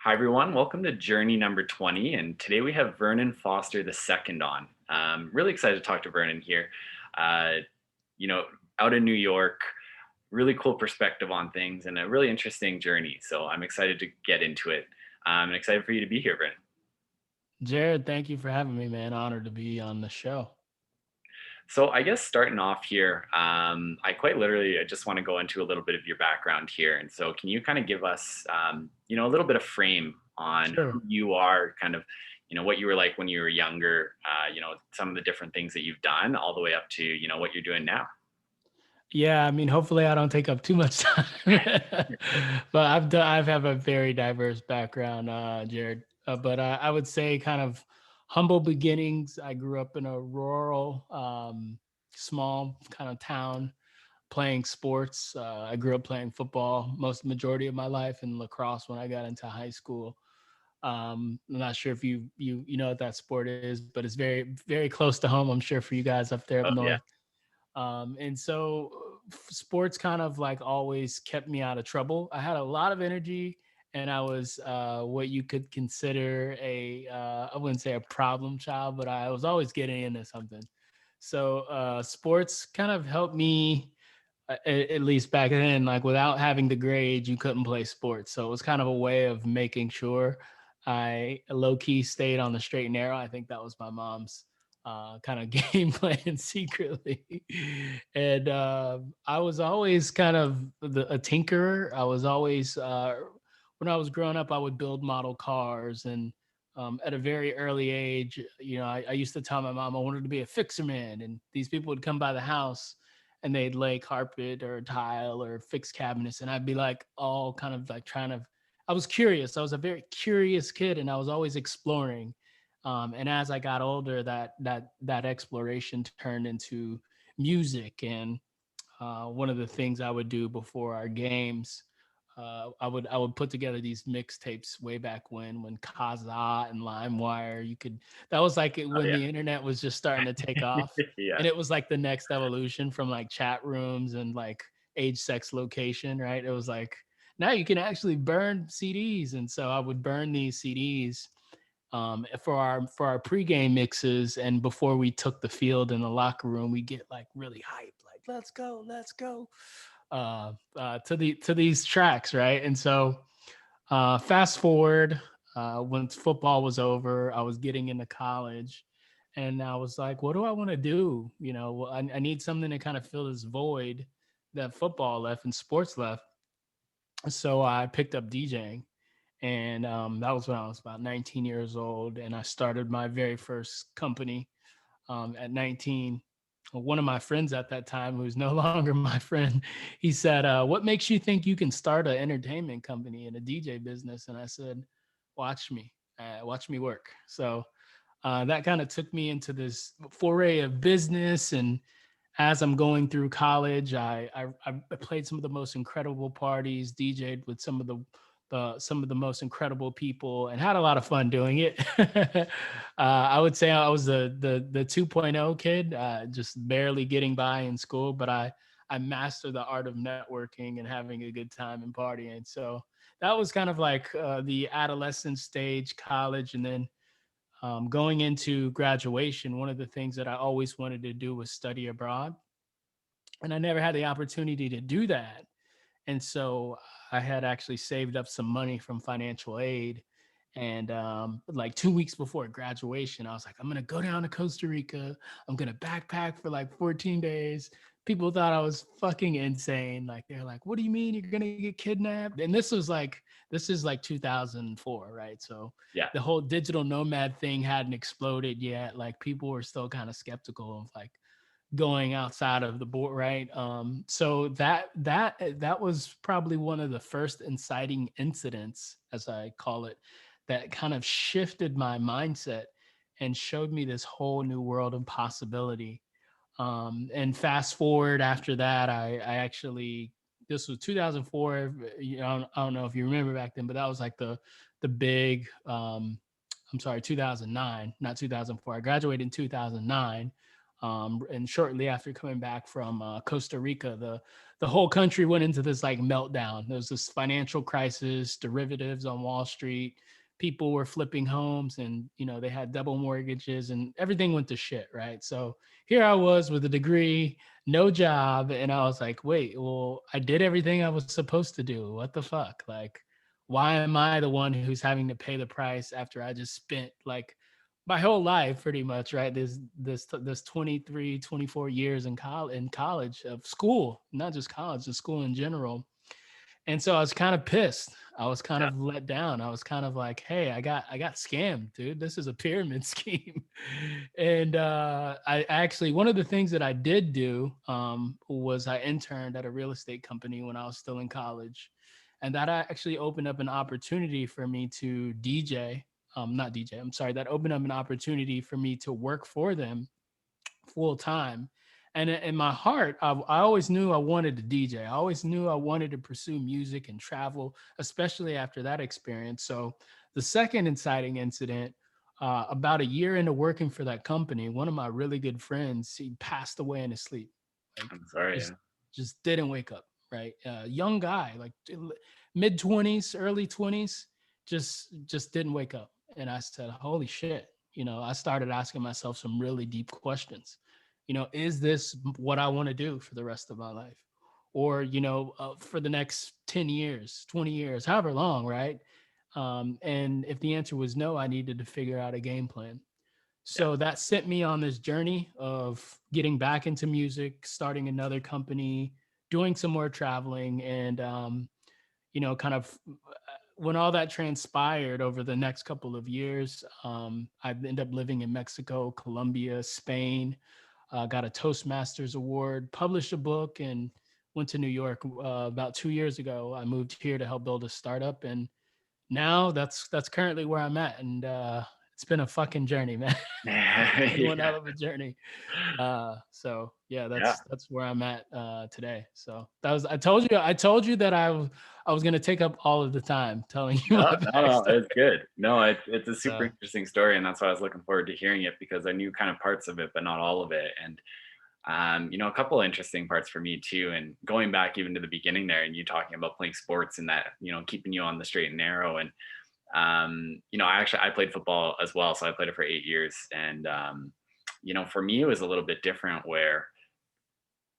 Hi, everyone. Welcome to Journey number 20. And today we have Vernon Foster II on. Really excited to talk to Vernon here. Uh, you know, out in New York, really cool perspective on things and a really interesting journey. So I'm excited to get into it. I'm excited for you to be here, Vernon. Jared, thank you for having me, man. Honored to be on the show. So I guess starting off here, I quite literally I just want to go into a little bit of your background here. And so can you kind of give us, a little bit of frame on Sure. who you are, kind of, what you were like when you were younger, some of the different things that you've done all the way up to, what you're doing now. Yeah, I mean, hopefully I don't take up too much time. But I've have a very diverse background, Jared. But I would say kind of humble beginnings. I grew up in a rural, small kind of town playing sports. I grew up playing football most majority of my life and lacrosse when I got into high school. I'm not sure if you know what that sport is, but it's very close to home. I'm sure for you guys up there up Oh yeah. north. And so sports kind of like always kept me out of trouble. I had a lot of energy, and I was what you could consider I wouldn't say a problem child, but I was always getting into something. So sports kind of helped me, at least back then, like without having the grades, you couldn't play sports. So it was kind of a way of making sure I low key stayed on the straight and narrow. I think that was my mom's kind of game plan secretly. And I was always kind of a tinkerer. I was always, when I was growing up, I would build model cars. And at a very early age, I used to tell my mom I wanted to be a fixer man. And these people would come by the house and they'd lay carpet or tile or fix cabinets. And I'd be like, all kind of like trying to, I was curious. I was a very curious kid and I was always exploring. And as I got older, that exploration turned into music. And one of the things I would do before our games, I would put together these mixtapes way back when Kazaa and LimeWire, you could, that was like Oh when the internet was just starting to take off. yeah. Yeah. And it was like the next evolution from like chat rooms and like age, sex, location, right? It was like now you can actually burn CDs. And so I would burn these CDs for our pregame mixes, and before we took the field in the locker room, we get like really hyped, like let's go, to these tracks, right? And so fast forward, when football was over, I was getting into college, and I was like, what do I want to do? I need something to kind of fill this void that football left and sports left. So I picked up DJing, and that was when I was about 19 years old, and I started my very first company at 19. One of my friends at that time, who's no longer my friend, he said, "What makes you think you can start an entertainment company and a DJ business?" And I said, watch me work." So that kind of took me into this foray of business. And as I'm going through college, I played some of the most incredible parties, DJed with some of the most incredible people, and had a lot of fun doing it. I would say I was the 2.0 kid, just barely getting by in school, but I mastered the art of networking and having a good time and partying. So that was kind of like the adolescent stage, college, and then going into graduation. One of the things that I always wanted to do was study abroad, and I never had the opportunity to do that. And so I had actually saved up some money from financial aid. And like 2 weeks before graduation, I was like, I'm going to go down to Costa Rica. I'm going to backpack for like 14 days. People thought I was fucking insane. Like, they're like, what do you mean you're going to get kidnapped? And this is like 2004, right? So Yeah. the whole digital nomad thing hadn't exploded yet. Like, people were still kind of skeptical of like going outside of the board, right? So that was probably one of the first inciting incidents, as I call it, that kind of shifted my mindset and showed me this whole new world of possibility. And fast forward after that, I actually, this was 2004. I don't know if you remember back then, but that was like the big. I'm sorry, 2009, not 2004. I graduated in 2009. And shortly after coming back from Costa Rica, the whole country went into this like meltdown. There was this financial crisis, derivatives on Wall Street. People were flipping homes, and they had double mortgages, and everything went to shit, right? So here I was with a degree, no job, and I was like, wait, well, I did everything I was supposed to do. What the fuck? Like, why am I the one who's having to pay the price after I just spent like my whole life pretty much, right? This 23, 24 years in college of school, not just college, the school in general. And so I was kind of pissed. I was kind Yeah. of let down. I was kind of like, hey, I got scammed, dude. This is a pyramid scheme. And I actually, one of the things that I did do was I interned at a real estate company when I was still in college. And that actually opened up an opportunity for me to DJ. Not DJ, I'm sorry. That opened up an opportunity for me to work for them full time. And in my heart, I always knew I wanted to DJ. I always knew I wanted to pursue music and travel, especially after that experience. So the second inciting incident, about a year into working for that company, one of my really good friends, he passed away in his sleep. Like I'm sorry. just Yeah. just didn't wake up. Right, young guy, like mid 20s, early 20s, just didn't wake up. And I said, "Holy shit!" I started asking myself some really deep questions. Is this what I want to do for the rest of my life? Or, for the next 10 years, 20 years, however long, right? And if the answer was no, I needed to figure out a game plan. Yeah. So that sent me on this journey of getting back into music, starting another company, doing some more traveling, and kind of when all that transpired over the next couple of years, I ended up living in Mexico, Colombia, Spain, got a Toastmasters award, published a book, and went to New York about 2 years ago. I moved here to help build a startup, and now that's currently where I'm at. And it's been a fucking journey, man. It's been one Yeah. hell of a journey. So yeah, Yeah. that's where I'm at today. So that was I told you that I was gonna take up all of the time telling you No, my no, backstory. it's good. No, it's a super So interesting story, and that's why I was looking forward to hearing it because I knew kind of parts of it, but not all of it. And a couple of interesting parts for me too. And going back even to the beginning there, and you talking about playing sports and that, keeping you on the straight and narrow. And I played football as well, so I played it for 8 years. And for me, it was a little bit different where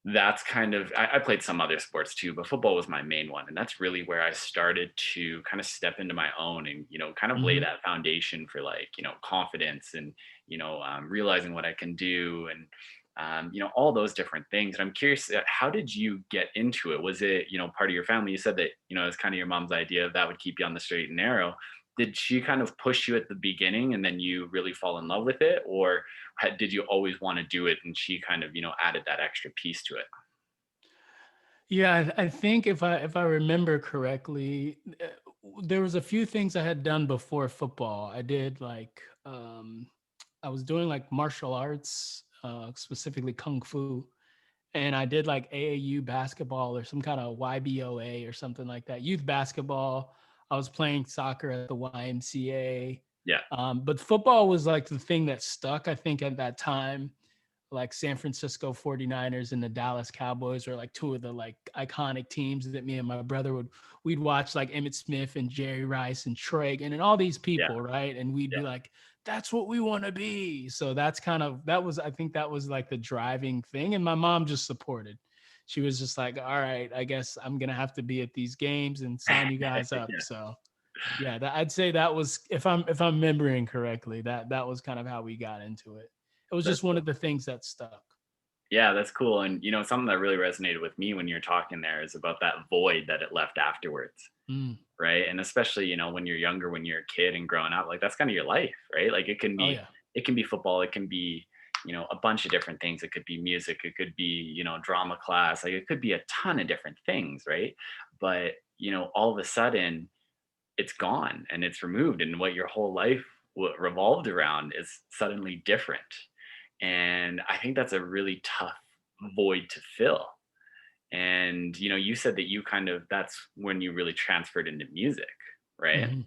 that's kind of I played some other sports too, but football was my main one. And that's really where I started to kind of step into my own and, kind of lay mhm. that foundation for like, confidence and, realizing what I can do and, all those different things. And I'm curious, how did you get into it? Was it, part of your family? You said that, it's kind of your mom's idea that would keep you on the straight and narrow. Did she kind of push you at the beginning and then you really fall in love with it? Or did you always want to do it and she kind of added that extra piece to it? Yeah, I think if I remember correctly, there was a few things I had done before football. I did like I was doing like martial arts, specifically kung fu, and I did like AAU basketball or some kind of YBOA or something like that. Youth basketball. I was playing soccer at the YMCA. Yeah. But football was like the thing that stuck, I think, at that time. Like San Francisco 49ers and the Dallas Cowboys were like two of the like iconic teams that me and my brother we'd watch, like Emmett Smith and Jerry Rice and Troy and all these Yeah. people, right? And we'd be Yeah. like, that's what we want to be. So that was like the driving thing. And my mom just supported. She was just like, all right, I guess I'm gonna have to be at these games and sign you guys up. Yeah. So yeah, I'd say that was, if I'm remembering correctly, that was kind of how we got into it. It was That's just one cool. of the things that stuck. Yeah, that's cool. And something that really resonated with me when you're talking there is about that void that it left afterwards. Mm. Right. And especially, when you're younger, when you're a kid and growing up, like that's kind of your life, right? Like Oh yeah. it can be football, it can be, a bunch of different things. It could be music, it could be, drama class, like it could be a ton of different things, right? But, all of a sudden it's gone and it's removed and what your whole life revolved around is suddenly different. And I think that's a really tough void to fill. And you said that you kind of that's when you really transferred into music, right? Hmm.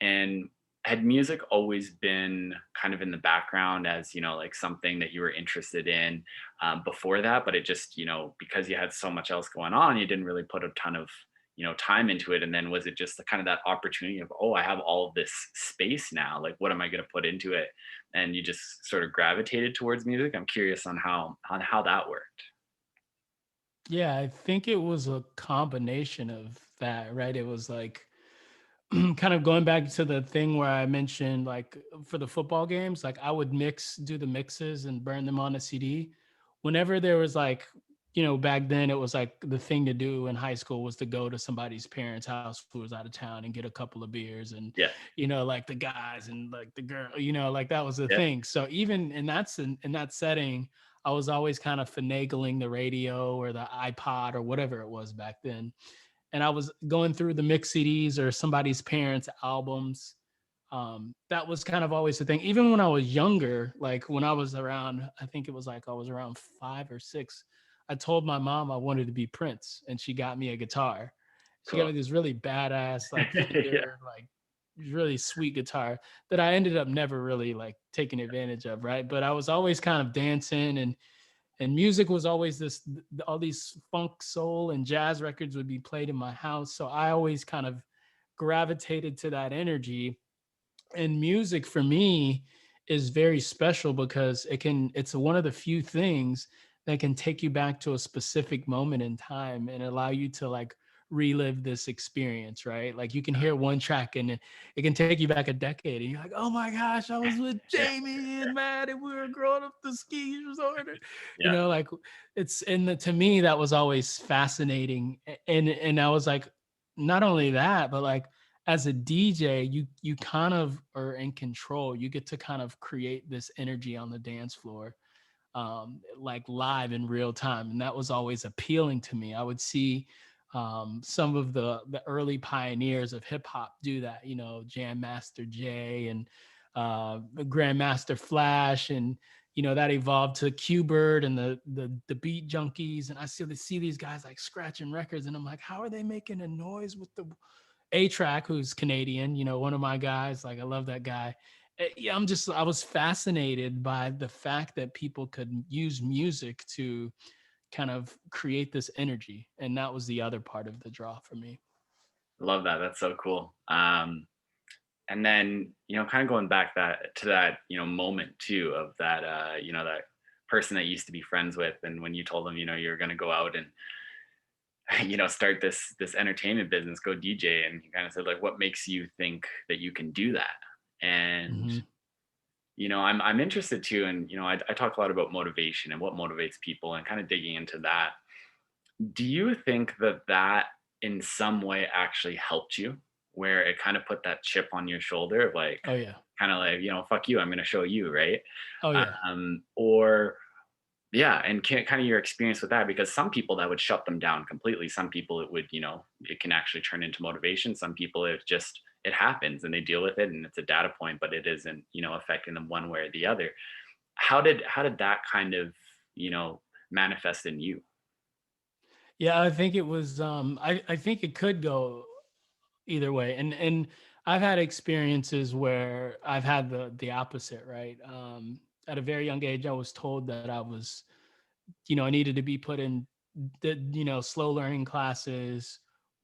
And had music always been kind of in the background as, like something that you were interested in before that, but it just, because you had so much else going on, you didn't really put a ton of, time into it. And then was it just the kind of that opportunity of, oh, I have all of this space now. Like, what am I going to put into it? And you just sort of gravitated towards music. I'm curious on how that worked. Yeah, I think it was a combination of that, right? It was like kind of going back to the thing where I mentioned, like for the football games, like I would do the mixes and burn them on a CD. Whenever there was like, back then it was like the thing to do in high school was to go to somebody's parents' house who was out of town and get a couple of beers and, Yeah. like the guys and like the girl, like that was the Yeah. thing. So even in that setting, I was always kind of finagling the radio or the iPod or whatever it was back then, and I was going through the mix CDs or somebody's parents' albums. That was kind of always the thing. Even when I was younger, like when I was around, I think it was like I was around 5 or 6. I told my mom I wanted to be Prince, and she got me a guitar. She got Cool. me this really badass, like Yeah. Fender, like really sweet guitar that I ended up never really like taking advantage of, right? But I was always kind of dancing, and music was always all these funk, soul, and jazz records would be played in my house, so I always kind of gravitated to that energy. And music for me is very special because it's one of the few things that can take you back to a specific moment in time and allow you to like relive this experience, right? Like you can hear one track and it can take you back a decade and you're like, oh my gosh, I was with Yeah. Jamie and Matt and we were growing up the ski resort. Yeah. Like to me that was always fascinating. And I was like, not only that, but like as a DJ, you kind of are in control. You get to kind of create this energy on the dance floor, like live in real time, and that was always appealing to me. I would see some of the early pioneers of hip hop do that. Jam Master Jay and Grandmaster Flash, and that evolved to Q-Bird and the Beat Junkies. And I see these guys like scratching records, and I'm like, how are they making a noise with the A-Track, who's Canadian, one of my guys. Like, I love that guy. Yeah, I was fascinated by the fact that people could use music to kind of create this energy. And that was the other part of the draw for me. Love that. That's so cool. And then, kind of going back that moment too of that, that person that you used to be friends with, and when you told them, you're going to go out and, start this entertainment business, go DJ, and you kind of said like, what makes you think that you can do that? And Hmm. I'm interested too, and I talk a lot about motivation and what motivates people, and kind of digging into that. Do you think that in some way actually helped you, where it kind of put that chip on your shoulder of like, Oh yeah. kind of like, fuck you, I'm going to show you, right? Oh yeah. Or yeah, and kind of your experience with that, because some people that would shut them down completely. Some people it would, it can actually turn into motivation. Some people it happens and they deal with it and it's a data point, but it isn't, affecting them one way or the other. How did that kind of, manifest in you? Yeah, I think it was I think it could go either way. And I've had experiences where I've had the opposite, right? At a very young age, I was told that I needed to be put in slow learning classes.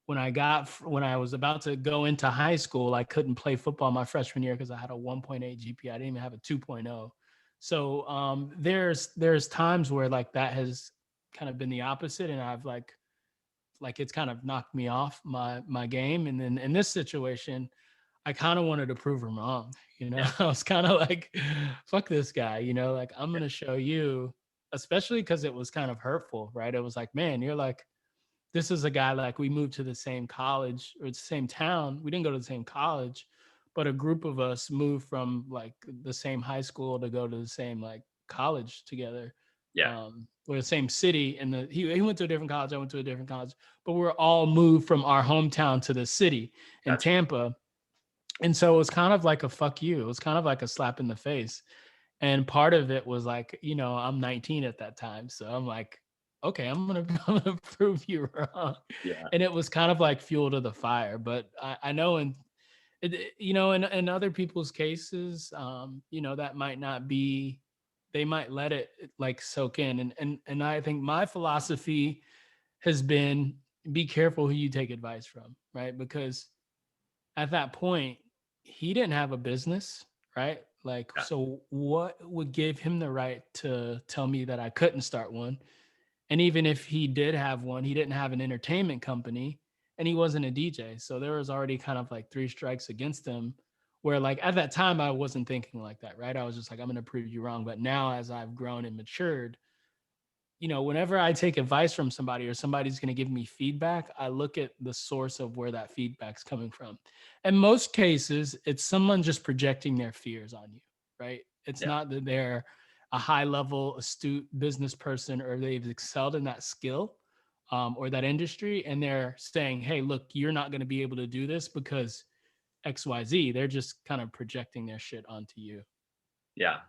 When I was about to go into high school, I couldn't play football my freshman year because I had a 1.8 GPA. I didn't even have a 2.0. So there's times where like that has kind of been the opposite, and I've like it's kind of knocked me off my game. And then in this situation, I kind of wanted to prove him wrong. Yeah. I was kind of like, fuck this guy, like I'm Yeah. gonna show you, especially because it was kind of hurtful, right? It was like, man, you're like, this is a guy, like we moved to the same college or the same town. We didn't go to the same college, but a group of us moved from like the same high school to go to the same like college together, Yeah. or the same city. And he went to a different college, I went to a different college, but we're all moved from our hometown to the city in Gotcha. Tampa. And so it was kind of like a fuck you. It was kind of like a slap in the face. And part of it was like, I'm 19 at that time. So I'm like, okay, I'm gonna prove you wrong. Yeah. And it was kind of like fuel to the fire. But I know In other people's cases, that might not be, they might let it like soak in. And I think my philosophy has been, be careful who you take advice from, right? Because at that point, he didn't have a business, right? Like, Yeah. so what would give him the right to tell me that I couldn't start one? And even if he did have one, he didn't have an entertainment company and he wasn't a DJ. So there was already kind of like three strikes against him. Where, like, at that time, I wasn't thinking like that, right? I was just like, I'm going to prove you wrong. But now, as I've grown and matured, whenever I take advice from somebody or somebody's going to give me feedback, I look at the source of where that feedback's coming from. In most cases, it's someone just projecting their fears on you, right? It's Yeah. not that they're a high level, astute business person or they've excelled in that skill or that industry. And they're saying, hey, look, you're not going to be able to do this because XYZ. They're just kind of projecting their shit onto you. Yeah.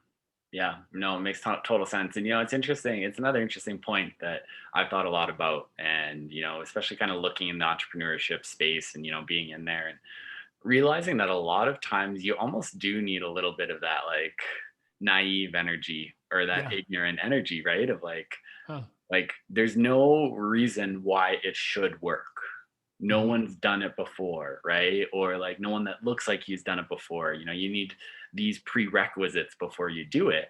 Yeah, no, it makes total sense. And, it's interesting. It's another interesting point that I've thought a lot about. And, especially kind of looking in the entrepreneurship space and, being in there and realizing that a lot of times you almost do need a little bit of that like naive energy or that Yeah. ignorant energy, right? Of Huh. like there's no reason why it should work. No Mhm. one's done it before, right? Or like no one that looks like he's done it before. You need these prerequisites before you do it.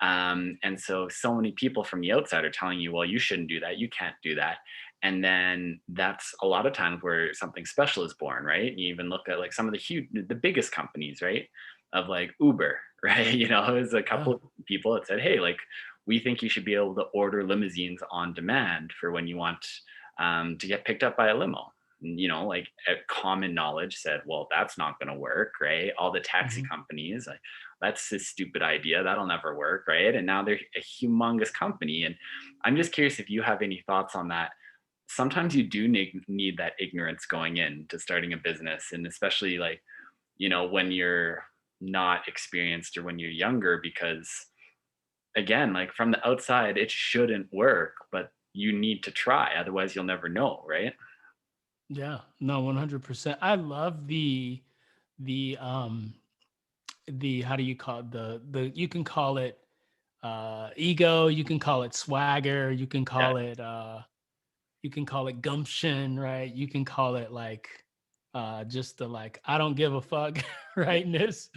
And so many people from the outside are telling you, well, you shouldn't do that. You can't do that. And then that's a lot of times where something special is born, right? You even look at like some of the biggest companies, right? Of like Uber, right? There's a Yeah. couple of people that said, hey, like we think you should be able to order limousines on demand for when you want to get picked up by a limo. Like common knowledge said, well, that's not going to work, right? All the taxi Mhm. companies, like, that's a stupid idea. That'll never work, right? And now they're a humongous company. And I'm just curious if you have any thoughts on that. Sometimes you do need that ignorance going in to starting a business, and especially like, when you're not experienced or when you're younger, because again, like from the outside, it shouldn't work, but you need to try. Otherwise, you'll never know, right? Yeah, no, 100%. I love the the how do you call it, the you can call it ego, you can call it swagger, Yeah. you can call it gumption, right? You can call it like just the like I don't give a fuck rightness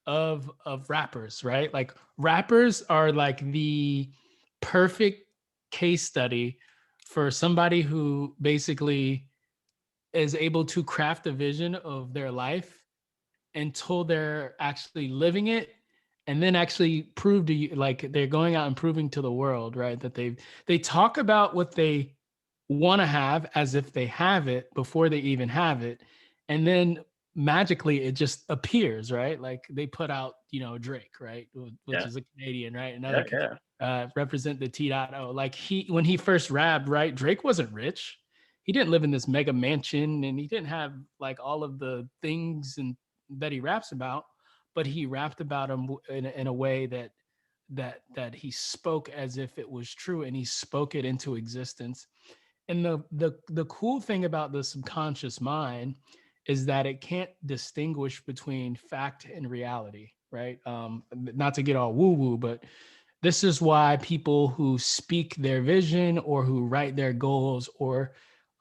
of rappers, right? Like rappers are like the perfect case study for somebody who basically is able to craft a vision of their life until they're actually living it and then actually prove to you, like they're going out and proving to the world, right, that they talk about what they want to have as if they have it before they even have it, and then magically it just appears, right? Like they put out, Drake, right, which Yeah. is a Canadian, right, Yeah. another Yeah. represent the T.O. Like when he first rapped, right, Drake wasn't rich. He didn't live in this mega mansion and he didn't have like all of the things and that he raps about, but he rapped about him in a way that he spoke as if it was true and he spoke it into existence. And the cool thing about the subconscious mind is that it can't distinguish between fact and reality, right? Not to get all woo woo, but this is why people who speak their vision or who write their goals or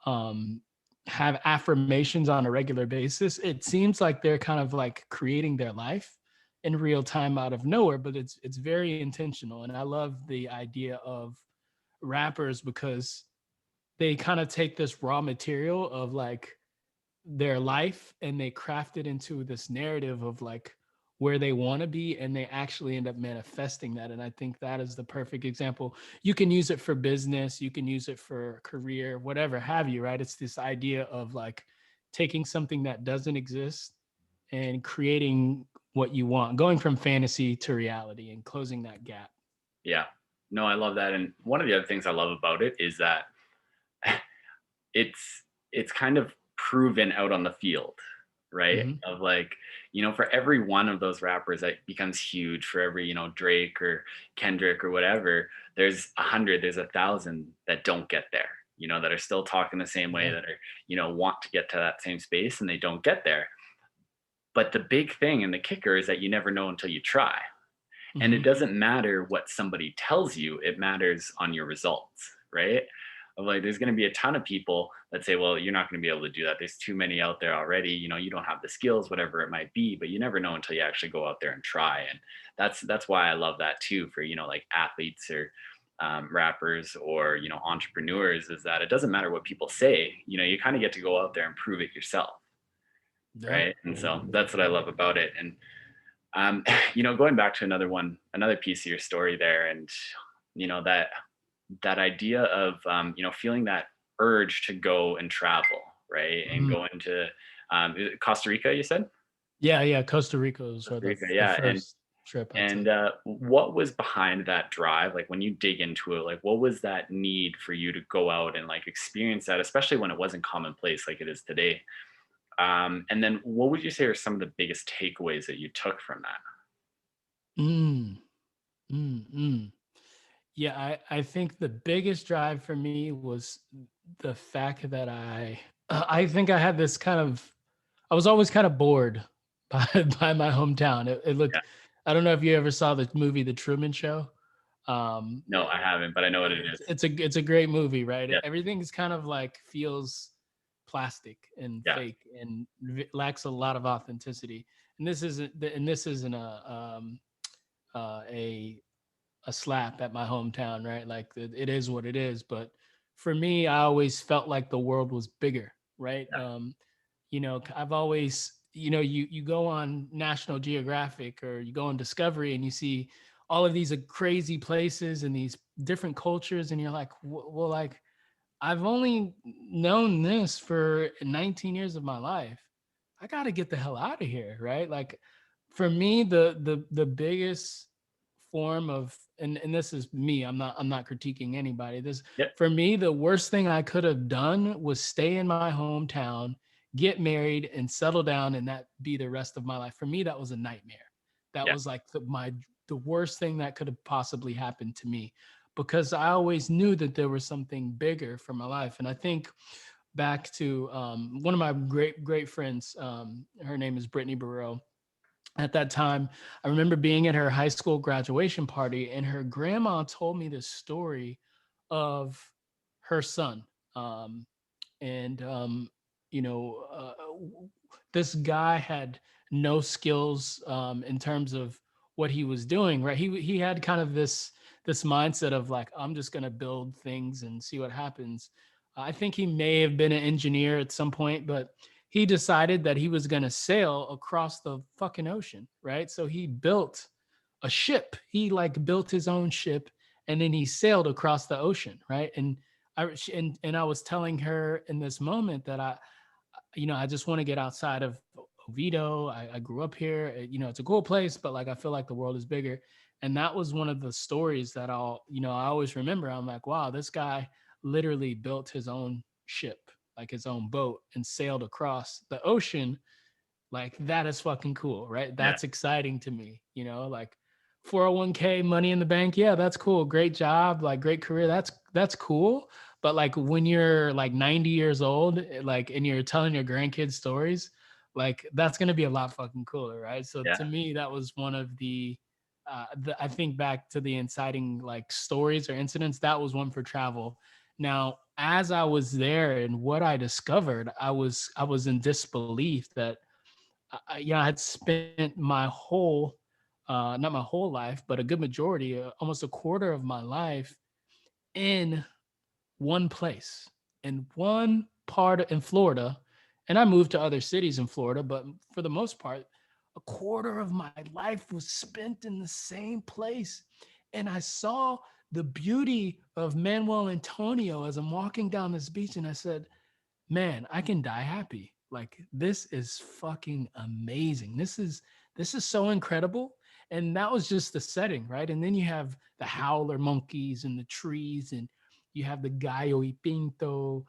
um, have affirmations on a regular basis, it seems like they're kind of like creating their life in real time out of nowhere, but it's very intentional. And I love the idea of rappers because they kind of take this raw material of like their life and they craft it into this narrative of like where they want to be and they actually end up manifesting that. And I think that is the perfect example. You can use it for business, you can use it for career, whatever have you, right? It's this idea of like taking something that doesn't exist and creating what you want, going from fantasy to reality and closing that gap. Yeah. No, I love that. And one of the other things I love about it is that it's kind of proven out on the field, right? Hmm. Of like, for every one of those rappers that becomes huge, for every, Drake or Kendrick or whatever, there's 100, there's 1,000 that don't get there, that are still talking the same way, Yeah. that are, want to get to that same space and they don't get there. But the big thing and the kicker is that you never know until you try. And it Mhm. doesn't matter what somebody tells you, it matters on your results, right? Like there's going to be a ton of people that say, well, you're not going to be able to do that. There's too many out there already. You don't have the skills, whatever it might be, but you never know until you actually go out there and try. And that's why I love that too for, like athletes or rappers or, entrepreneurs, is that it doesn't matter what people say, you kind of get to go out there and prove it yourself. Yeah. Right. And so that's what I love about it. And going back to another piece of your story there, and that idea of feeling that urge to go and travel, right, and Mhm. go into Costa Rica, you said. Yeah, yeah. Costa Rica was Costa the Rica, the yeah, and first trip I and took. what was behind that drive? Like when you dig into it, like what was that need for you to go out and like experience that, especially when it wasn't commonplace like it is today? And then what would you say are some of the biggest takeaways that you took from that? Mm, mm. Yeah, I think the biggest drive for me was the fact that I think I had this kind of I was always kind of bored by by my hometown. It Yeah. looked I don't know if you ever saw the movie The Truman Show. No, I haven't, but I know what it is. It's a great movie, right? Yes. Everything's kind of like feels plastic and Yeah. fake and lacks a lot of authenticity. And this isn't a slap at my hometown, right? Like it is what it is. But for me, I always felt like the world was bigger, right? Yeah. I've always, you go on National Geographic or you go on Discovery and you see all of these crazy places and these different cultures, and you're like, well, like I've only known this for 19 years of my life. I got to get the hell out of here, right? Like for me, the biggest form of and this is me, I'm not critiquing anybody. This Yep. for me, the worst thing I could have done was stay in my hometown, get married and settle down and that be the rest of my life. For me, that was a nightmare. That Yeah. was like the worst thing that could have possibly happened to me because I always knew that there was something bigger for my life. And I think back to one of my great friends. Her name is Brittany Burrow. At that time, I remember being at her high school graduation party, and her grandma told me this story of her son. Um, and you know, this guy had no skills in terms of what he was doing. Right, he had kind of this mindset of like, I'm just gonna build things and see what happens. I think he may have been an engineer at some point, but he decided that he was gonna sail across the fucking ocean. Right, so he built a ship. He like built his own ship, and then he sailed across the ocean. Right, and I was telling her in this moment that I just want to get outside of Oviedo. I grew up here. It's a cool place, but like I feel like the world is bigger. And that was one of the stories that I always remember. I'm like, wow, this guy literally built his own ship, like his own boat, and sailed across the ocean. Like that is fucking cool, right? Yeah. That's exciting to me, like 401k, money in the bank. Yeah, that's cool. Great job, like great career. That's cool. But like when you're like 90 years old, like and you're telling your grandkids stories, like that's gonna be a lot fucking cooler, right? So Yeah. to me, that was one of I think back to the inciting like stories or incidents. That was one for travel. Now, as I was there and what I discovered, I was in disbelief that I had spent my whole, not my whole life, but a good majority, almost a quarter of my life in one place, in one part in Florida. And I moved to other cities in Florida, but for the most part, a quarter of my life was spent in the same place. And I saw the beauty of Manuel Antonio as I'm walking down this beach, and I said, man, I can die happy. Like this is fucking amazing. This is so incredible. And that was just the setting, right? And then you have the howler monkeys and the trees, and you have the gallo y pinto.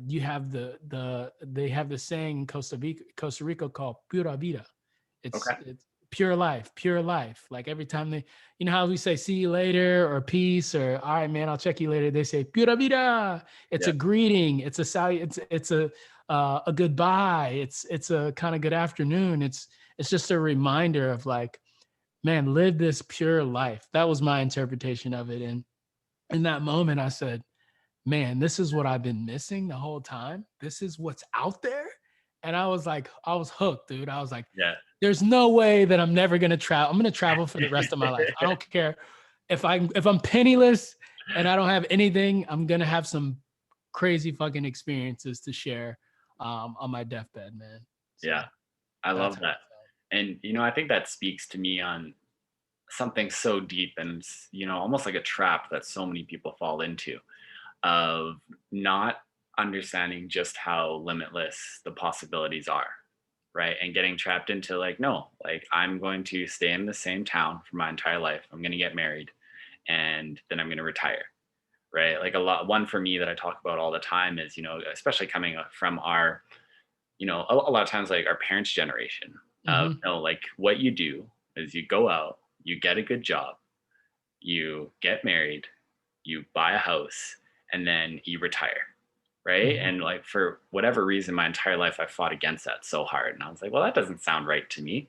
You have they have the saying in Costa Rica called pura vida. It's Okay. it's pure life, pure life. Like every time they, you know how we say see you later or peace or all right, man, I'll check you later. They say pura vida. It's Yeah. a greeting. It's a it's a goodbye. It's a kind of good afternoon. It's just a reminder of like, man, live this pure life. That was my interpretation of it. And in that moment, I said, man, this is what I've been missing the whole time. This is what's out there. And I was like, I was hooked, dude. I was like, Yeah. there's no way that I'm never gonna travel. I'm gonna travel for the rest of my life. I don't care if I'm penniless and I don't have anything. I'm gonna have some crazy fucking experiences to share on my deathbed, man. So Yeah. I that's love how that. I felt. And, I think that speaks to me on something so deep and, almost like a trap that so many people fall into of not understanding just how limitless the possibilities are, right? And getting trapped into like, no, like I'm going to stay in the same town for my entire life. I'm going to get married and then I'm going to retire, right? Like one for me that I talk about all the time is, especially coming up from our, a lot of times like our parents' generation of, Mm-hmm. like what you do is you go out, you get a good job, you get married, you buy a house, and then you retire, right? Mm-hmm. And like for whatever reason, my entire life I fought against that so hard. And I was like, well, that doesn't sound right to me.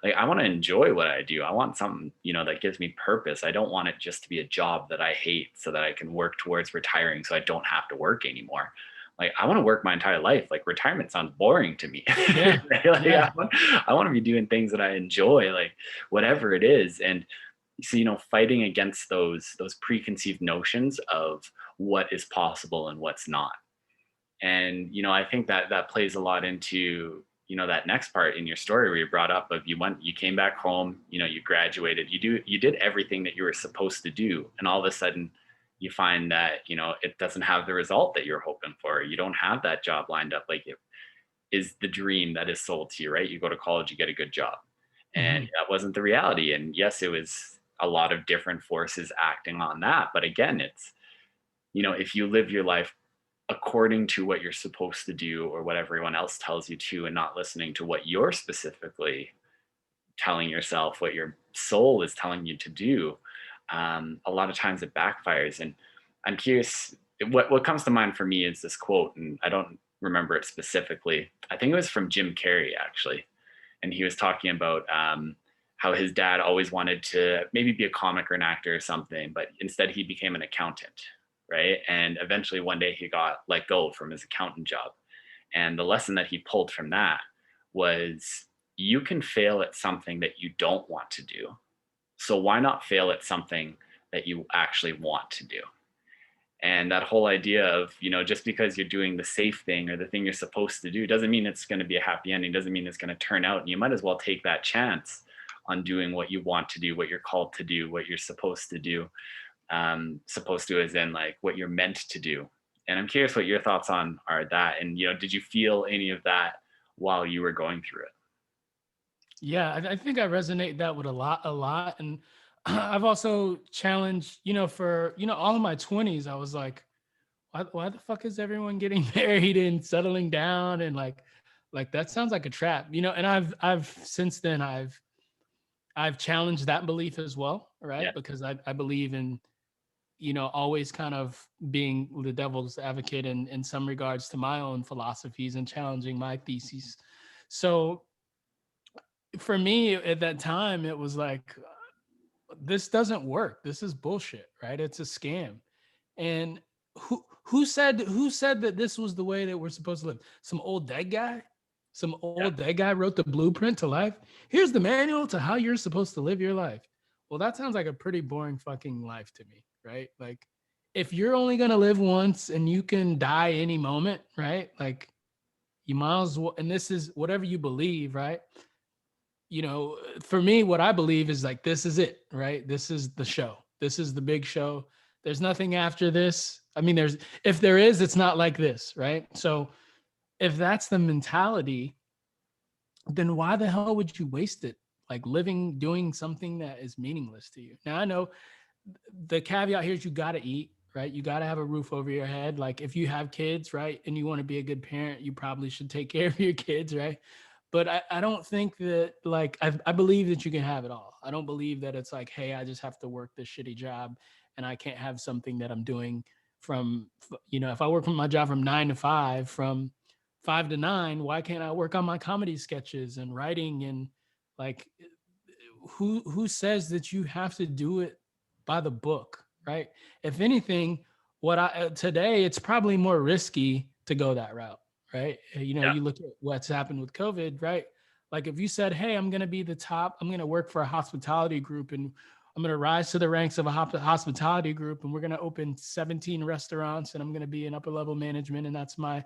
Like I want to enjoy what I do. I want something, that gives me purpose. I don't want it just to be a job that I hate so that I can work towards retiring so I don't have to work anymore. Like I want to work my entire life. Like retirement sounds boring to me. Yeah. Like, Yeah. I want to be doing things that I enjoy, like whatever it is. And so, fighting against those preconceived notions of what is possible and what's not. And I think that that plays a lot into that next part in your story where you brought up of you came back home, you graduated, you did everything that you were supposed to do, and all of a sudden you find that it doesn't have the result that you're hoping for. You don't have that job lined up like it is the dream that is sold to you, right? You go to college, you get a good job, and Mm-hmm. that wasn't the reality. And yes, it was a lot of different forces acting on that, but again, it's if you live your life according to what you're supposed to do or what everyone else tells you to, and not listening to what you're specifically telling yourself, what your soul is telling you to do, a lot of times it backfires. And I'm curious, what comes to mind for me is this quote, and I don't remember it specifically. I think it was from Jim Carrey actually, and he was talking about how his dad always wanted to maybe be a comic or an actor or something, but instead he became an accountant, right? And eventually one day he got let go from his accountant job. And the lesson that he pulled from that was you can fail at something that you don't want to do. So why not fail at something that you actually want to do? And that whole idea of, just because you're doing the safe thing or the thing you're supposed to do doesn't mean it's going to be a happy ending, doesn't mean it's going to turn out. And you might as well take that chance on doing what you want to do, what you're called to do, what you're supposed to do. Supposed to as in like what you're meant to do. And I'm curious what your thoughts on are that. And, did you feel any of that while you were going through it? Yeah, I think I resonate that with a lot. And I've also challenged, for, all of my 20s, I was like, why the fuck is everyone getting married and settling down? And like that sounds like a trap, and I've since then I've challenged that belief as well, Yeah. right? Because I believe in, always kind of being the devil's advocate in some regards to my own philosophies and challenging my theses. So for me at that time, it was like, this doesn't work. This is bullshit, right? It's a scam. And who said that this was the way that we're supposed to live? Some old dead guy? Some Yeah. old dead guy wrote the blueprint to life. Here's the manual to how you're supposed to live your life. Well, that sounds like a pretty boring fucking life to me, right? Like if you're only gonna live once and you can die any moment, right? Like you might as well, and this is whatever you believe, right? For me, what I believe is like, this is it, right? This is the show. This is the big show. There's nothing after this. I mean, if there is, it's not like this, right? So if that's the mentality, then why the hell would you waste it? Like doing something that is meaningless to you. Now, I know the caveat here is you got to eat, right? You got to have a roof over your head. Like if you have kids, right, and you want to be a good parent, you probably should take care of your kids, right? But I don't think that, like, I believe that you can have it all. I don't believe that it's like, hey, I just have to work this shitty job and I can't have something that I'm doing from, if I work from my job from 9 to 5, from 5 to 9, why can't I work on my comedy sketches and writing? And like, who says that you have to do it by the book, right? If anything, today, it's probably more risky to go that route, right? Yeah. You look at what's happened with COVID, right? Like, if you said, hey, I'm going to be I'm going to work for a hospitality group, and I'm going to rise to the ranks of a hospitality group, and we're going to open 17 restaurants, and I'm going to be in upper level management, and that's my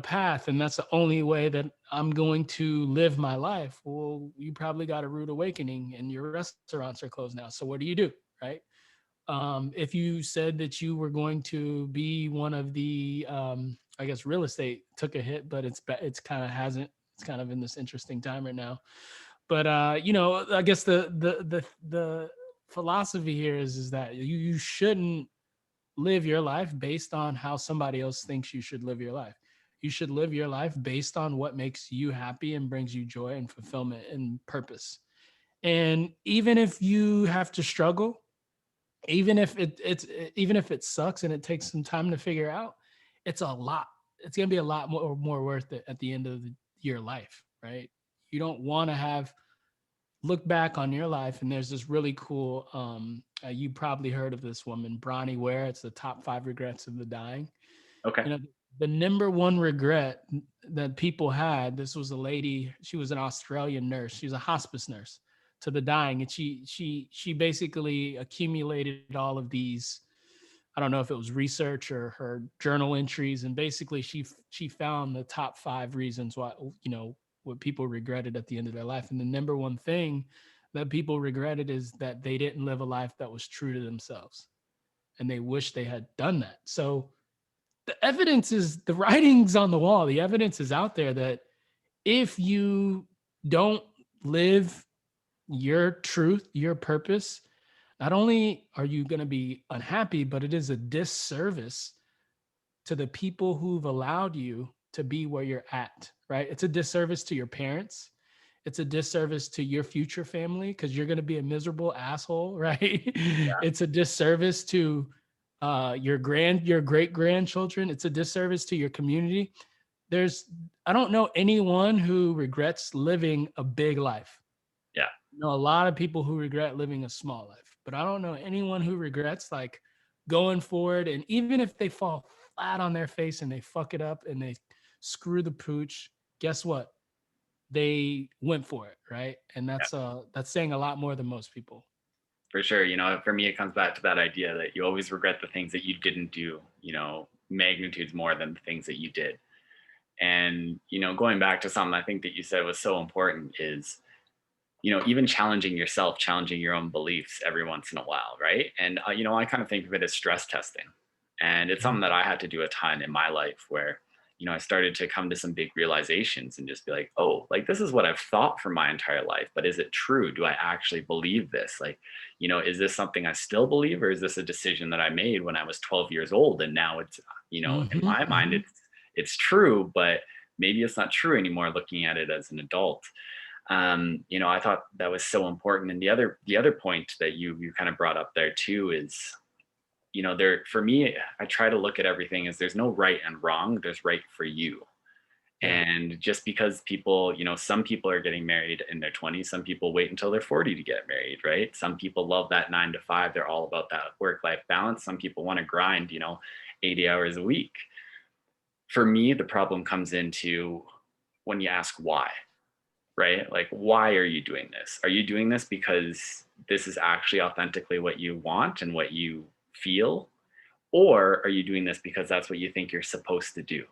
path, and that's the only way that I'm going to live my life. Well, you probably got a rude awakening and your restaurants are closed now, so what do you do, right? If you said that you were going to be one of the I guess real estate took a hit, but it's kind of hasn't. It's kind of in this interesting time right now. But I guess the philosophy here is that you shouldn't live your life based on how somebody else thinks you should live your life. You should live your life based on what makes you happy and brings you joy and fulfillment and purpose. And even if you have to struggle, even if it sucks and it takes some time to figure out, it's a lot. It's gonna be a lot more worth it at the end of your life, right? You don't want to have look back on your life, and there's this really cool you probably heard of this woman, Bronnie Ware. It's the top 5 regrets of the dying. Okay. you know the number one regret that people had, this was a lady, she was an Australian nurse, she was a hospice nurse to the dying, and she basically accumulated all of these, I don't know if it was research or her journal entries, and basically she found the top 5 reasons why, what people regretted at the end of their life. And the number one thing that people regretted is that they didn't live a life that was true to themselves, and they wish they had done that. So the writing's on the wall. The evidence is out there that if you don't live your truth, your purpose, not only are you going to be unhappy, but it is a disservice to the people who've allowed you to be where you're at, right? It's a disservice to your parents. It's a disservice to your future family because you're going to be a miserable asshole, right? It's a disservice to your great grandchildren. It's a disservice to your community. I don't know anyone who regrets living a big life. Yeah. Know a lot of people who regret living a small life, but I don't know anyone who regrets like going forward. And even if they fall flat on their face and they fuck it up and they screw the pooch, guess what? They went for it, right? And Yeah. that's saying a lot more than most people. For sure. For me, it comes back to that idea that you always regret the things that you didn't do, magnitudes more than the things that you did. And, going back to something I think that you said was so important is, even challenging yourself, challenging your own beliefs every once in a while, right? And, I kind of think of it as stress testing. And it's something that I had to do a ton in my life where, I started to come to some big realizations and just be like, oh, like this is what I've thought for my entire life, but is it true? Do I actually believe this? Like, is this something I still believe, or is this a decision that I made when I was 12 years old? And now it's, in Mm-hmm, my mind, mm-hmm. it's true, but maybe it's not true anymore looking at it as an adult. I thought that was so important. And the other point that you kind of brought up there too is, there for me, I try to look at everything as there's no right and wrong, there's right for you. Yeah. And just because people, some people are getting married in their 20s, some people wait until they're 40 to get married, right? Some people love that 9 to 5. They're all about that work-life balance. Some people want to grind, 80 hours a week. For me, the problem comes into when you ask why, right? Like, why are you doing this? Are you doing this because this is actually authentically what you want and what you feel? Or are you doing this because that's what you think you're supposed to do?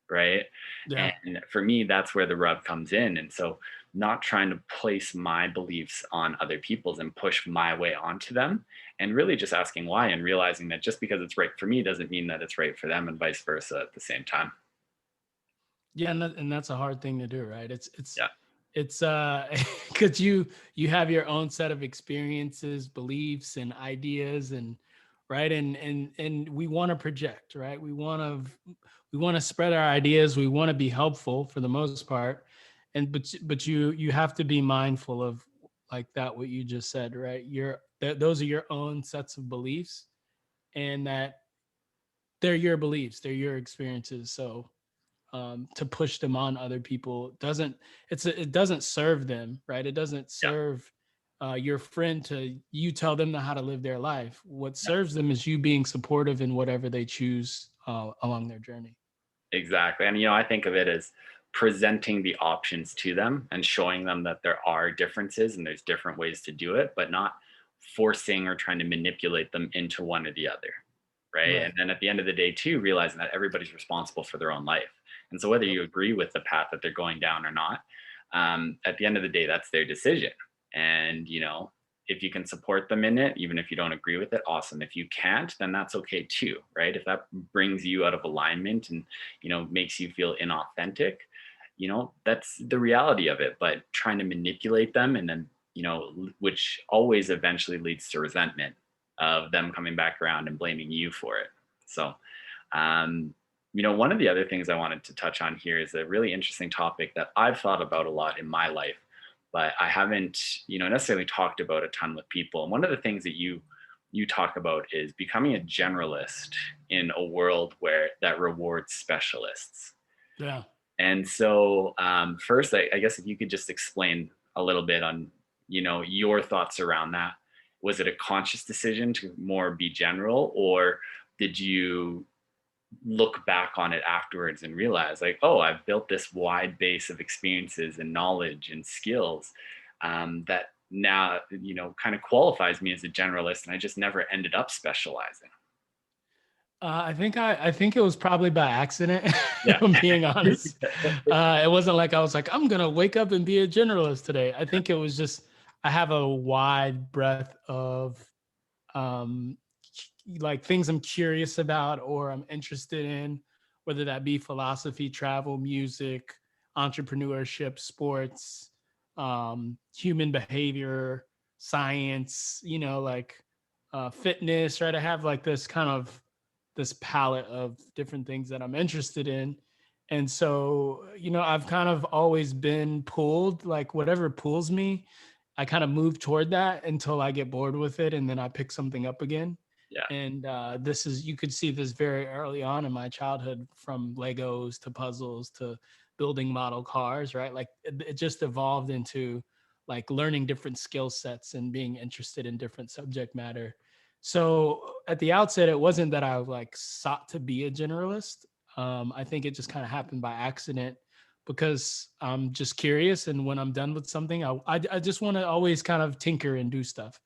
Right. Yeah. And for me, that's where the rub comes in. And so, not trying to place my beliefs on other people's and push my way onto them, and really just asking why and realizing that just because it's right for me doesn't mean that it's right for them, and vice versa at the same time. Yeah, and that's a hard thing to do, right? Yeah. It's because you have your own set of experiences, beliefs, and ideas, and right, and we want to project, right? We want to spread our ideas. We want to be helpful for the most part, And but you have to be mindful of like that what you just said, right? Those are your own sets of beliefs, and that they're your beliefs, they're your experiences. So to push them on other people doesn't it doesn't serve them, right? It doesn't Yeah. serve your friend to you tell them how to live their life. What Yeah. serves them is you being supportive in whatever they choose along their journey. Exactly. And, I think of it as presenting the options to them and showing them that there are differences and there's different ways to do it, but not forcing or trying to manipulate them into one or the other. Right. And Right. then at the end of the day, too, realizing that everybody's responsible for their own life. And so whether Yep. you agree with the path that they're going down or not, at the end of the day, that's their decision. And, if you can support them in it, even if you don't agree with it, awesome. If you can't, then that's okay too, right? If that brings you out of alignment and, makes you feel inauthentic, that's the reality of it. But trying to manipulate them and then, which always eventually leads to resentment of them coming back around and blaming you for it. So, um, one of the other things I wanted to touch on here is a really interesting topic that I've thought about a lot in my life, but I haven't, necessarily talked about a ton with people. And one of the things that you talk about is becoming a generalist in a world where that rewards specialists. Yeah. And so, first, I guess if you could just explain a little bit on, your thoughts around that. Was it a conscious decision to more be general, or did you look back on it afterwards and realize, like, oh, I've built this wide base of experiences and knowledge and skills that now, kind of qualifies me as a generalist, and I just never ended up specializing. I think it was probably by accident, Yeah. if I'm being honest. It wasn't like I was like, I'm gonna wake up and be a generalist today. I think it was just I have a wide breadth of um, like things I'm curious about or I'm interested in, whether that be philosophy, travel, music, entrepreneurship, sports, human behavior, science, like fitness, right? I have like this kind of this palette of different things that I'm interested in. And so, I've kind of always been pulled, like whatever pulls me, I kind of move toward that until I get bored with it and then I pick something up again. Yeah. And this is, you could see this very early on in my childhood, from Legos to puzzles to building model cars, right? Like it just evolved into like learning different skill sets and being interested in different subject matter. So at the outset, it wasn't that I like sought to be a generalist. I think it just kind of happened by accident because I'm just curious. And when I'm done with something, I just want to always kind of tinker and do stuff.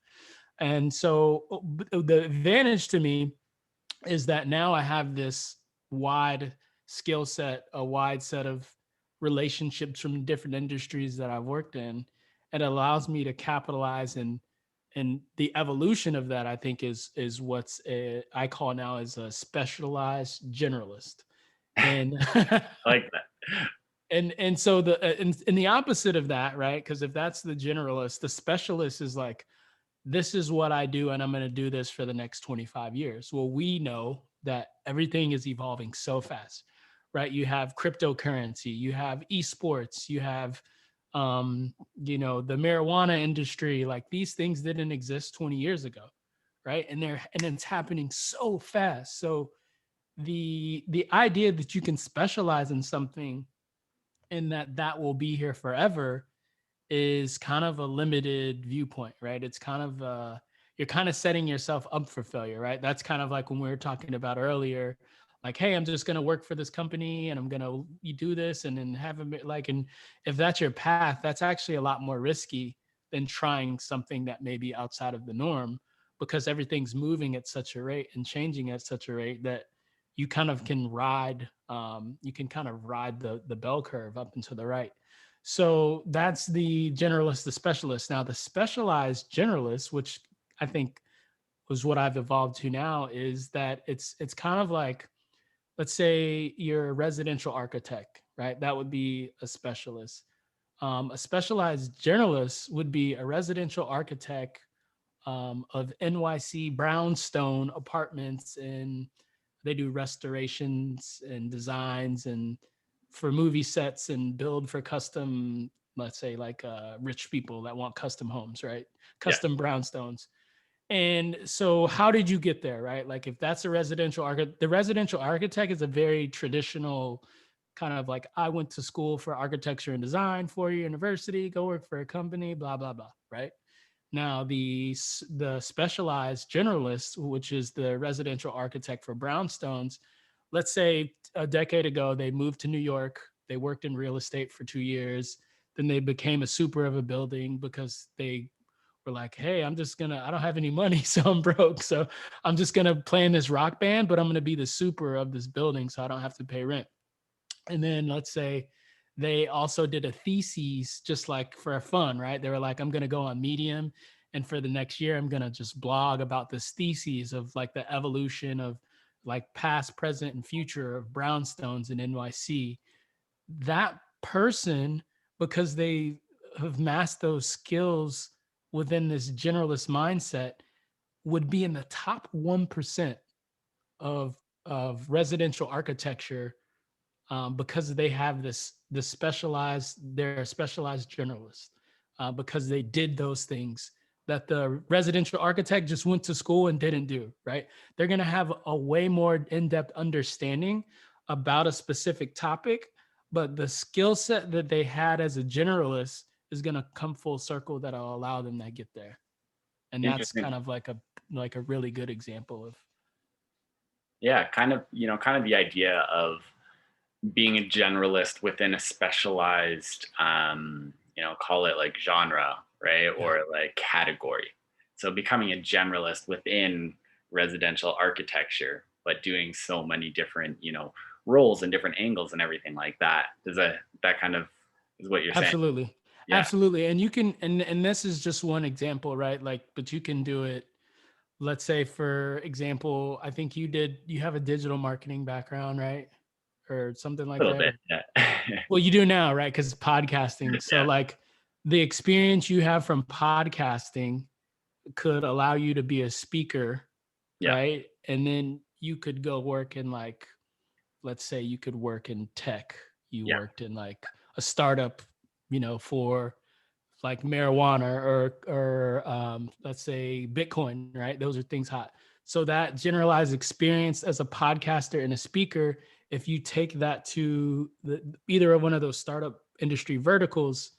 And so the advantage to me is that now I have this wide skill set, a wide set of relationships from different industries that I've worked in. It allows me to capitalize and the evolution of that, I think, is what's I call now as a specialized generalist. And I like that. and so and the opposite of that, right? Because if that's the generalist, the specialist is like, this is what I do, and I'm going to do this for the next 25 years. Well, we know that everything is evolving so fast, right? You have cryptocurrency, you have esports, you have, the marijuana industry. Like these things didn't exist 20 years ago, right? And it's happening so fast. So the idea that you can specialize in something and that will be here forever is kind of a limited viewpoint, right? It's kind of you're kind of setting yourself up for failure, right? That's kind of like when we were talking about earlier, like, hey, I'm just gonna work for this company and I'm gonna you do this and then have a like, and if that's your path, that's actually a lot more risky than trying something that may be outside of the norm because everything's moving at such a rate and changing at such a rate that you kind of can ride you can kind of ride the bell curve up and to the right. So that's the generalist, the specialist. Now, the specialized generalist, which I think was what I've evolved to now, is that it's kind of like, let's say you're a residential architect, right? That would be a specialist. A specialized generalist would be a residential architect of NYC brownstone apartments, and they do restorations and designs and for movie sets and build for custom, let's say like rich people that want custom homes, right? Yeah. Custom brownstones. And so how did you get there, right? Like if that's a residential architect, the residential architect is a very traditional kind of like, I went to school for architecture and design, 4-year university, go work for a company, blah, blah, blah, right? Now the specialized generalist, which is the residential architect for brownstones, let's say a decade ago, they moved to New York, they worked in real estate for 2 years, then they became a super of a building because they were like, hey, I don't have any money, so I'm broke. So I'm just gonna play in this rock band, but I'm gonna be the super of this building so I don't have to pay rent. And then let's say they also did a thesis just like for fun, right? They were like, I'm gonna go on Medium, and for the next year, I'm gonna just blog about this thesis of like the evolution of like past, present, and future of brownstones in NYC. That person, because they have mastered those skills within this generalist mindset, would be in the top 1% of residential architecture, because they have this specialized, they're a specialized generalist, because they did those things that the residential architect just went to school and didn't do, right? They're going to have a way more in-depth understanding about a specific topic, but the skill set that they had as a generalist is going to come full circle that'll allow them to get there. And that's Interesting. kind of like a really good example of. Yeah, kind of the idea of being a generalist within a specialized, call it like genre, right? Yeah, Or like category. So becoming a generalist within residential architecture, but doing so many different, roles and different angles and everything like that. That kind of is what you're saying? absolutely. Yeah, Absolutely. And you can, and this is just one example, right? Like, but you can do it. Let's say, for example, I think you have a digital marketing background, right? Or something a like little that. bit. Or, Yeah. well, you do now, right? Because podcasting. So, Yeah. like, the experience you have from podcasting could allow you to be a speaker, Yeah. right? And then you could go work in, like, let's say you could work in tech. You Yeah. worked in like a startup, for like marijuana or let's say Bitcoin, right? Those are things hot. So that generalized experience as a podcaster and a speaker, if you take that to either of one of those startup industry verticals,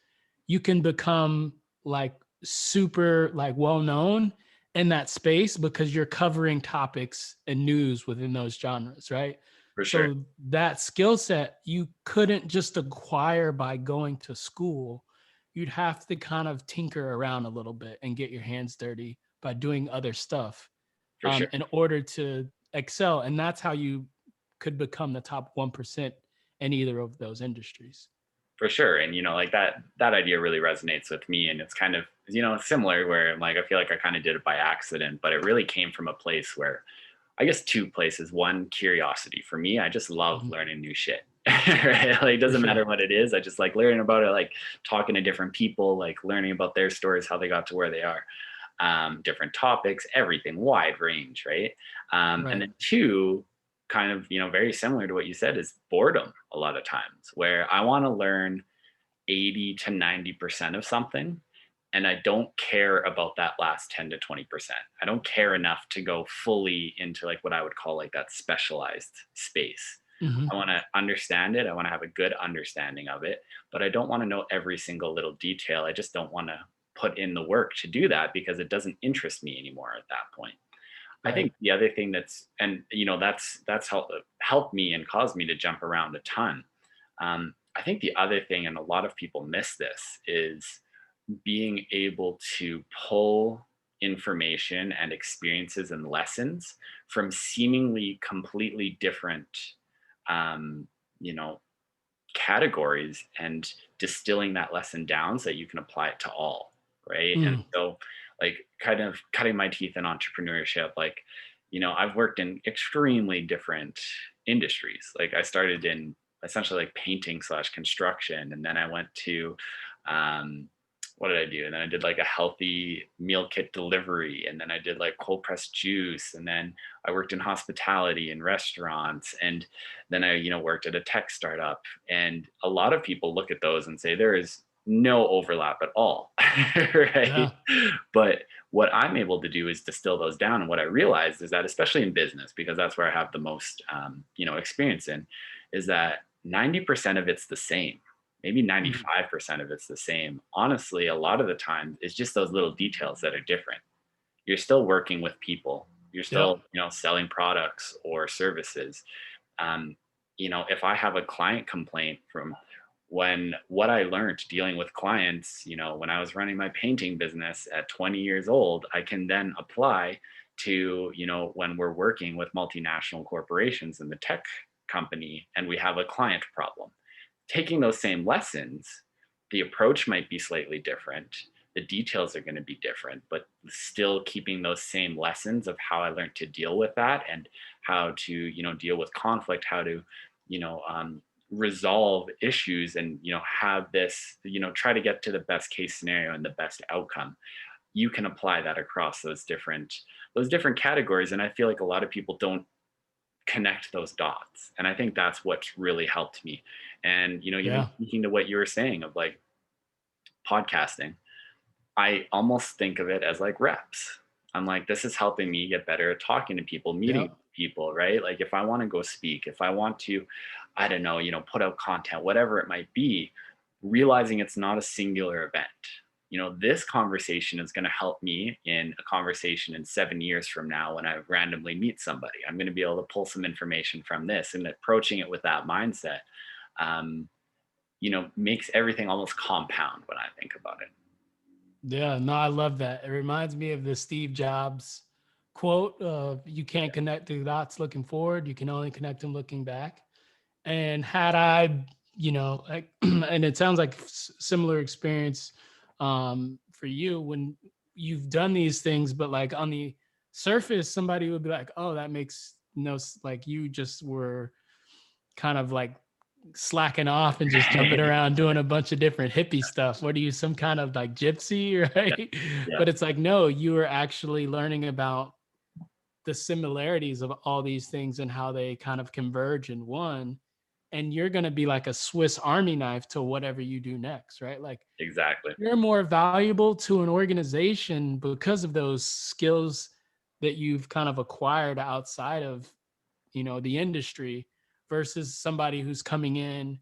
you can become like super like well known in that space because you're covering topics and news within those genres, right? For sure. So that skill set you couldn't just acquire by going to school. You'd have to kind of tinker around a little bit and get your hands dirty by doing other stuff, For sure. in order to excel. And that's how you could become the top 1% in either of those industries. For sure. And like that idea really resonates with me, and it's kind of similar where like I feel like I kind of did it by accident, but it really came from a place where I guess two places. One, curiosity. For me, I just love Mhm. learning new shit. Right? Like it For doesn't matter sure. what it is. I just like learning about it, like talking to different people, like learning about their stories, how they got to where they are, different topics, everything, wide range, right? And Right. then two, kind of, very similar to what you said, is boredom a lot of times, where I want to learn 80 to 90% of something. And I don't care about that last 10 to 20%. I don't care enough to go fully into like what I would call like that specialized space. Hmm. I want to understand it. I want to have a good understanding of it, but I don't want to know every single little detail. I just don't want to put in the work to do that because it doesn't interest me anymore at that point. I Right. think the other thing that's helped me and caused me to jump around a ton. I think the other thing, and a lot of people miss this, is being able to pull information and experiences and lessons from seemingly completely different, um, you know, categories and distilling that lesson down so that you can apply it to all, right? And Mm. so, like, kind of cutting my teeth in entrepreneurship, like, I've worked in extremely different industries. Like, I started in essentially like painting slash construction, and then I went to um, what did I do? And then I did like a healthy meal kit delivery. And then I did like cold pressed juice. And then I worked in hospitality and restaurants. And then I, worked at a tech startup. And a lot of people look at those and say there is no overlap at all. Right. Yeah. But what I'm able to do is distill those down. And what I realized is that, especially in business, because that's where I have the most, experience in, is that 90% of it's the same. Maybe Mhm. 95% of it's the same. Honestly, a lot of the time, it's just those little details that are different. You're still working with people. You're Yep. still, selling products or services. um, if I have a client complaint from when what I learned dealing with clients, when I was running my painting business at 20 years old, I can then apply to, when we're working with multinational corporations in the tech company and we have a client problem. Taking those same lessons, the approach might be slightly different. The details are going to be different, but still keeping those same lessons of how I learned to deal with that and how to, deal with conflict, how to, you know, um, resolve issues and, have this, try to get to the best case scenario and the best outcome. You can apply that across those different categories. And I feel like a lot of people don't connect those dots. And I think that's what's really helped me. And, even Yeah. speaking to what you were saying of like podcasting, I almost think of it as like reps. I'm like, this is helping me get better at talking to people, meeting Yep. people, right? Like if I want to go speak, if I want to, I don't know, put out content, whatever it might be, realizing it's not a singular event. This conversation is going to help me in a conversation in 7 years from now when I randomly meet somebody. I'm going to be able to pull some information from this, and approaching it with that mindset, um, makes everything almost compound when I think about it. Yeah, no, I love that. It reminds me of the Steve Jobs quote of you can't connect the dots looking forward, you can only connect them looking back. And had I, like, and it sounds like similar experience for you when you've done these things, but like on the surface, somebody would be like, "Oh, that makes like you just were kind of like slacking off and just jumping around doing a bunch of different hippie stuff. What are you, some kind of like gypsy, Yeah, right?" yeah, But it's like, no, you were actually learning about the similarities of all these things and how they kind of converge in one. And you're going to be like a Swiss Army knife to whatever you do next, right? Like exactly. you're more valuable to an organization because of those skills that you've kind of acquired outside of, the industry versus somebody who's coming in,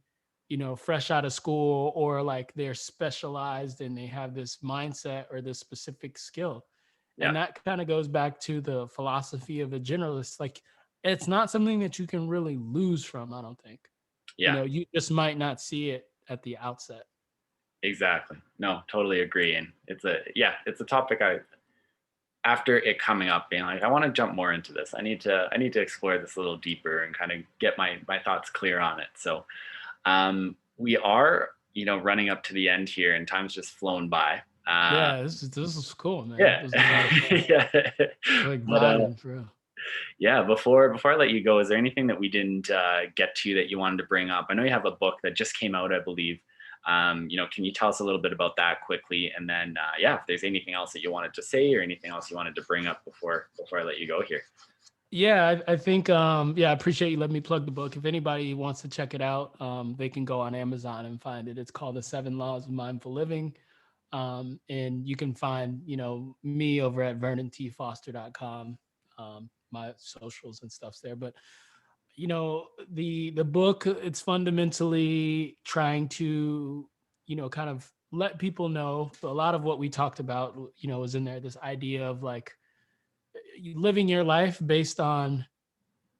fresh out of school, or like they're specialized and they have this mindset or this specific skill. Yeah, And that kind of goes back to the philosophy of a generalist. Like it's not something that you can really lose from, I don't think. yeah. You just might not see it at the outset. Exactly. No, totally agree. And it's a topic I, after it coming up, being like, I want to jump more into this. I need to explore this a little deeper and kind of get my thoughts clear on it. So we are, running up to the end here and time's just flown by. Yeah, this is cool, man. Yeah. This is a lot of fun. Yeah. Like But vibing for real. yeah, before I let you go, is there anything that we didn't get to that you wanted to bring up? I know you have a book that just came out, I believe. Can you tell us a little bit about that quickly? And then, yeah, if there's anything else that you wanted to say or anything else you wanted to bring up before I let you go here. Yeah, I think yeah, I appreciate you letting me plug the book. If anybody wants to check it out, they can go on Amazon and find it. It's called The 7 Laws of Mindful Living. And you can find, me over at vernontfoster.com. My socials and stuff's there. But the book, it's fundamentally trying to, kind of let people know a lot of what we talked about, is in there. This idea of like living your life based on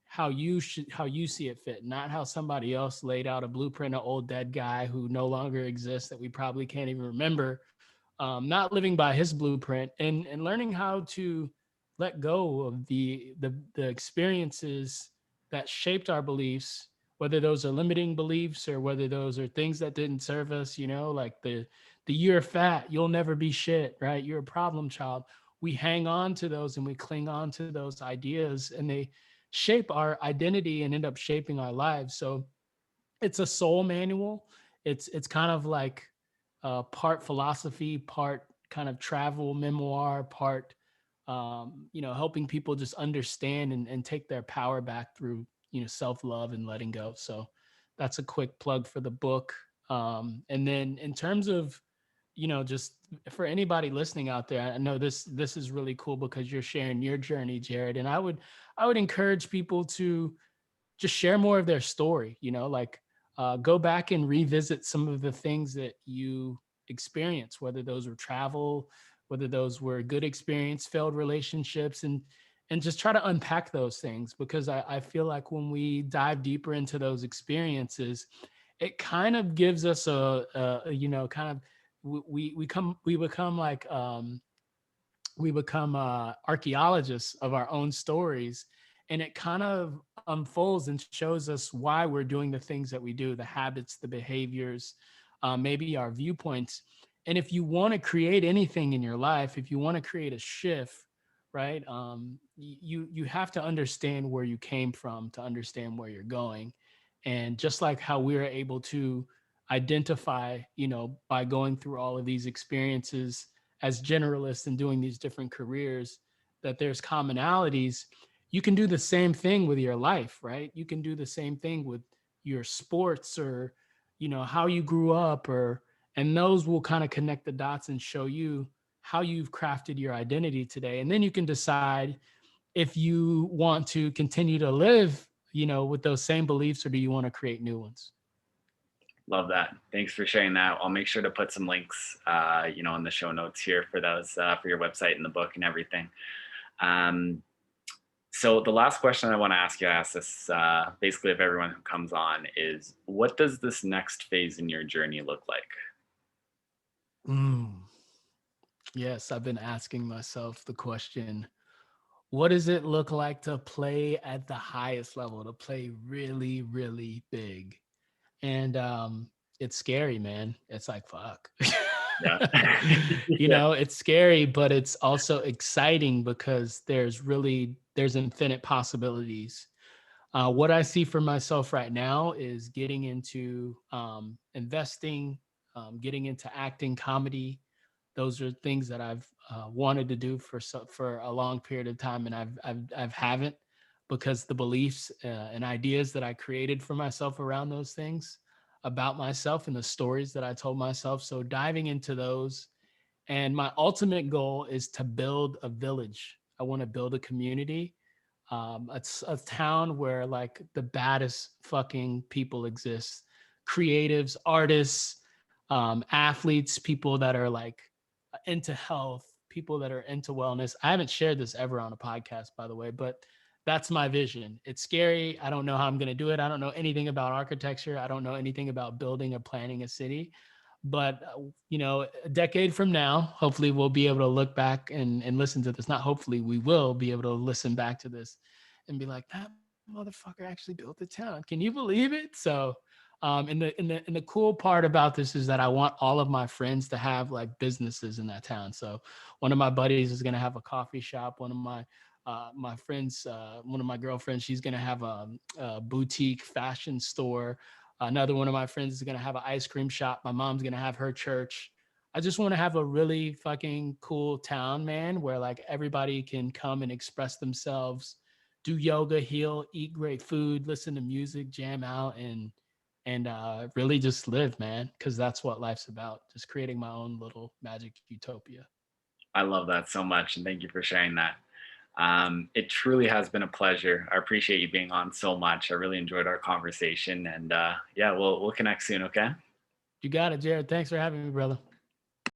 how you see it fit, not how somebody else laid out a blueprint, an old dead guy who no longer exists that we probably can't even remember, not living by his blueprint, and learning how to let go of the experiences that shaped our beliefs, whether those are limiting beliefs or whether those are things that didn't serve us, like the you're fat, you'll never be shit, right? You're a problem child. We hang on to those and we cling on to those ideas, and they shape our identity and end up shaping our lives. So it's a soul manual. It's kind of like part philosophy, part kind of travel memoir, part helping people just understand and take their power back through self-love and letting go. So that's a quick plug for the book. And then in terms of just for anybody listening out there, I know this is really cool because you're sharing your journey, Jared, and I would encourage people to just share more of their story, like go back and revisit some of the things that you experience, whether those were travel, whether those were good experience, failed relationships, and just try to unpack those things, because I feel like when we dive deeper into those experiences, it kind of gives us kind of we become like we become archaeologists of our own stories, and it kind of unfolds and shows us why we're doing the things that we do, the habits, the behaviors, maybe our viewpoints. And if you want to create anything in your life, if you want to create a shift, right, you have to understand where you came from to understand where you're going. And just like how we're able to identify, by going through all of these experiences as generalists and doing these different careers, that there's commonalities. You can do the same thing with your life, right? You can do the same thing with your sports, or how you grew up, or and those will kind of connect the dots and show you how you've crafted your identity today. And then you can decide if you want to continue to live with those same beliefs, or do you want to create new ones. Love that. Thanks for sharing that. I'll make sure to put some links, in the show notes here for those, for your website and the book and everything. Um, so the last question I want to ask you, I ask this basically of everyone who comes on, is what does this next phase in your journey look like? Mm. Yes, I've been asking myself the question, what does it look like to play at the highest level, to play really, really big? And it's scary, man. It's like, fuck. Yeah. Yeah. It's scary, but it's also exciting because there's infinite possibilities. What I see for myself right now is getting into investing, getting into acting, comedy. Those are things that I've wanted to do for a long period of time, and I've haven't, because the beliefs and ideas that I created for myself around those things, about myself, and the stories that I told myself. So diving into those, and my ultimate goal is to build a village. I want to build a community, it's a town where like the baddest fucking people exist, creatives, artists, athletes, people that are like into health, people that are into wellness. I haven't shared this ever on a podcast, by the way, but that's my vision. It's scary. I don't know how I'm going to do it. I don't know anything about architecture. I don't know anything about building or planning a city. But, a decade from now, hopefully we'll be able to look back and listen to this. Not hopefully, we will be able to listen back to this and be like, that motherfucker actually built the town. Can you believe it? So, and the cool part about this is that I want all of my friends to have like businesses in that town. So one of my buddies is going to have a coffee shop. One of my friends, one of my girlfriends, she's going to have a boutique fashion store. Another one of my friends is going to have an ice cream shop. My mom's going to have her church. I just want to have a really fucking cool town, man, where like everybody can come and express themselves, do yoga, heal, eat great food, listen to music, jam out, and really just live, man, because that's what life's about. Just creating my own little magic utopia. I love that so much. And thank you for sharing that. It truly has been a pleasure. I appreciate you being on so much. I really enjoyed our conversation, and yeah, we'll connect soon. Okay. You got it, Jared. Thanks for having me, brother.